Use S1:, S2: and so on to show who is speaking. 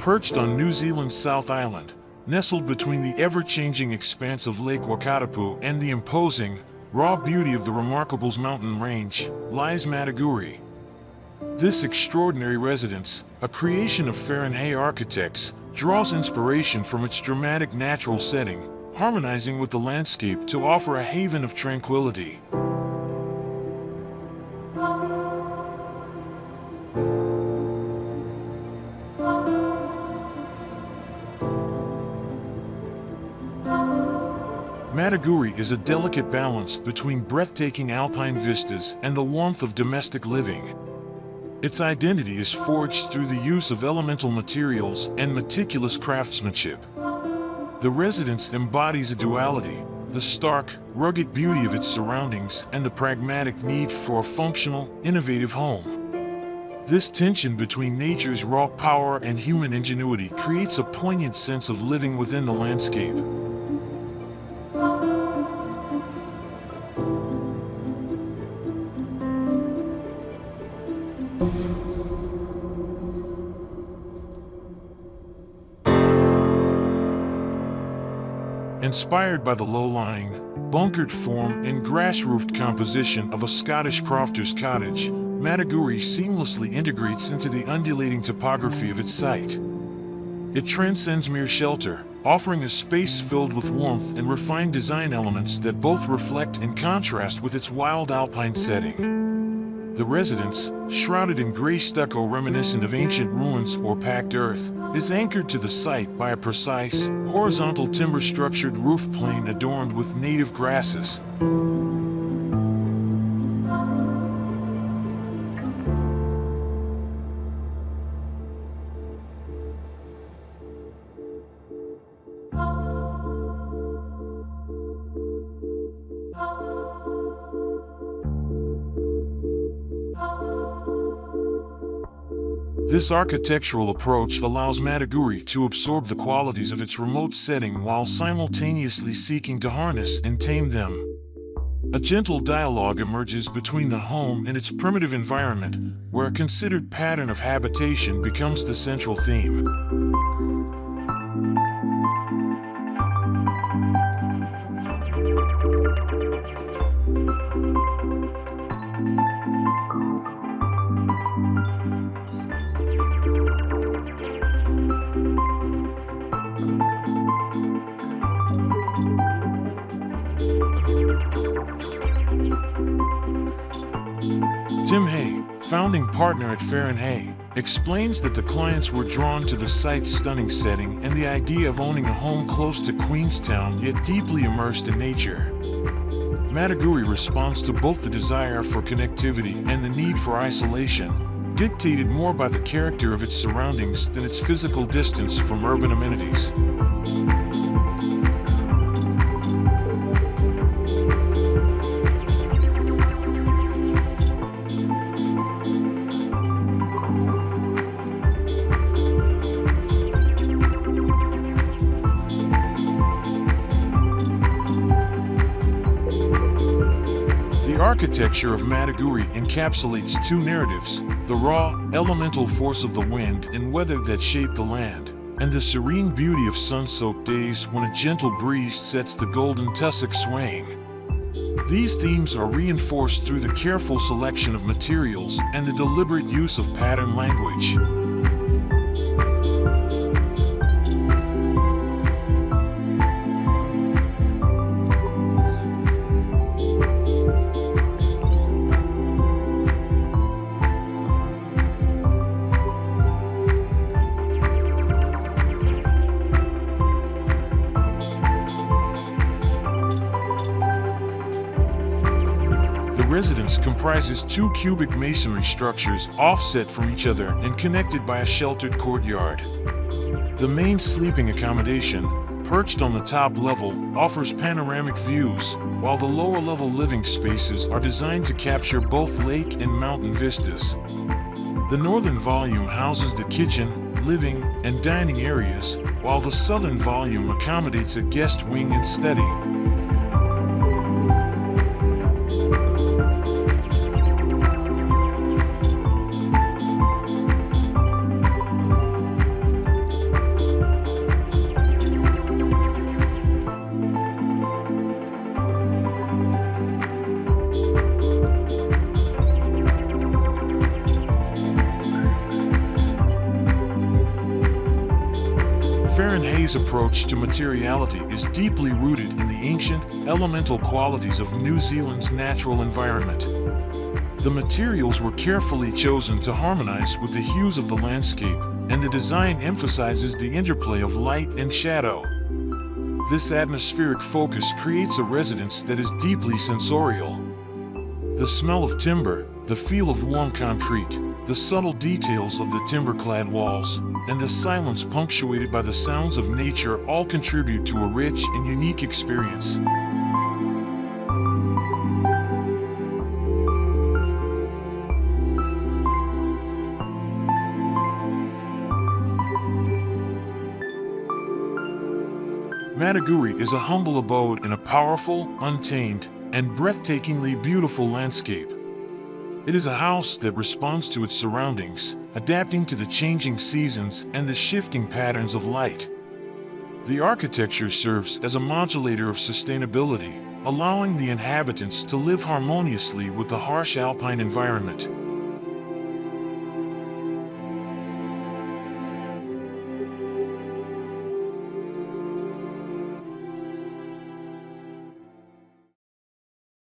S1: Perched on New Zealand's South Island, nestled between the ever-changing expanse of Lake Wakatipu and the imposing, raw beauty of the remarkable mountain range, lies Matagouri. This extraordinary residence, a creation of Fearon Hay Architects, draws inspiration from its dramatic natural setting, harmonizing with the landscape to offer a haven of tranquility. Matagouri is a delicate balance between breathtaking alpine vistas and the warmth of domestic living. Its identity is forged through the use of elemental materials and meticulous craftsmanship. The residence embodies a duality, the stark, rugged beauty of its surroundings and the pragmatic need for a functional, innovative home. This tension between nature's raw power and human ingenuity creates a poignant sense of living within the landscape. Inspired by the low-lying, bunkered form and grass-roofed composition of a Scottish crofter's cottage, Matagouri seamlessly integrates into the undulating topography of its site. It transcends mere shelter, offering a space filled with warmth and refined design elements that both reflect and contrast with its wild alpine setting. The residence, shrouded in gray stucco reminiscent of ancient ruins or packed earth, is anchored to the site by a precise, horizontal timber-structured roof plane adorned with native grasses. This architectural approach allows Matagouri to absorb the qualities of its remote setting while simultaneously seeking to harness and tame them. A gentle dialogue emerges between the home and its primitive environment, where a considered pattern of habitation becomes the central theme. Tim Hay, founding partner at Fearon Hay, explains that the clients were drawn to the site's stunning setting and the idea of owning a home close to Queenstown yet deeply immersed in nature. Matagouri responds to both the desire for connectivity and the need for isolation, dictated more by the character of its surroundings than its physical distance from urban amenities. The architecture of Matagouri encapsulates two narratives: the raw, elemental force of the wind and weather that shaped the land, and the serene beauty of sun-soaked days when a gentle breeze sets the golden tussock swaying. These themes are reinforced through the careful selection of materials and the deliberate use of pattern language. The residence comprises two cubic masonry structures offset from each other and connected by a sheltered courtyard. The main sleeping accommodation, perched on the top level, offers panoramic views, while the lower-level living spaces are designed to capture both lake and mountain vistas. The northern volume houses the kitchen, living, and dining areas, while the southern volume accommodates a guest wing and study. Hay's approach to materiality is deeply rooted in the ancient, elemental qualities of New Zealand's natural environment. The materials were carefully chosen to harmonize with the hues of the landscape, and the design emphasizes the interplay of light and shadow. This atmospheric focus creates a residence that is deeply sensorial. The smell of timber, the feel of warm concrete, the subtle details of the timber-clad walls, and the silence punctuated by the sounds of nature all contribute to a rich and unique experience. Matagouri is a humble abode in a powerful, untamed, and breathtakingly beautiful landscape. It is a house that responds to its surroundings, adapting to the changing seasons and the shifting patterns of light. The architecture serves as a modulator of sustainability, allowing the inhabitants to live harmoniously with the harsh alpine environment.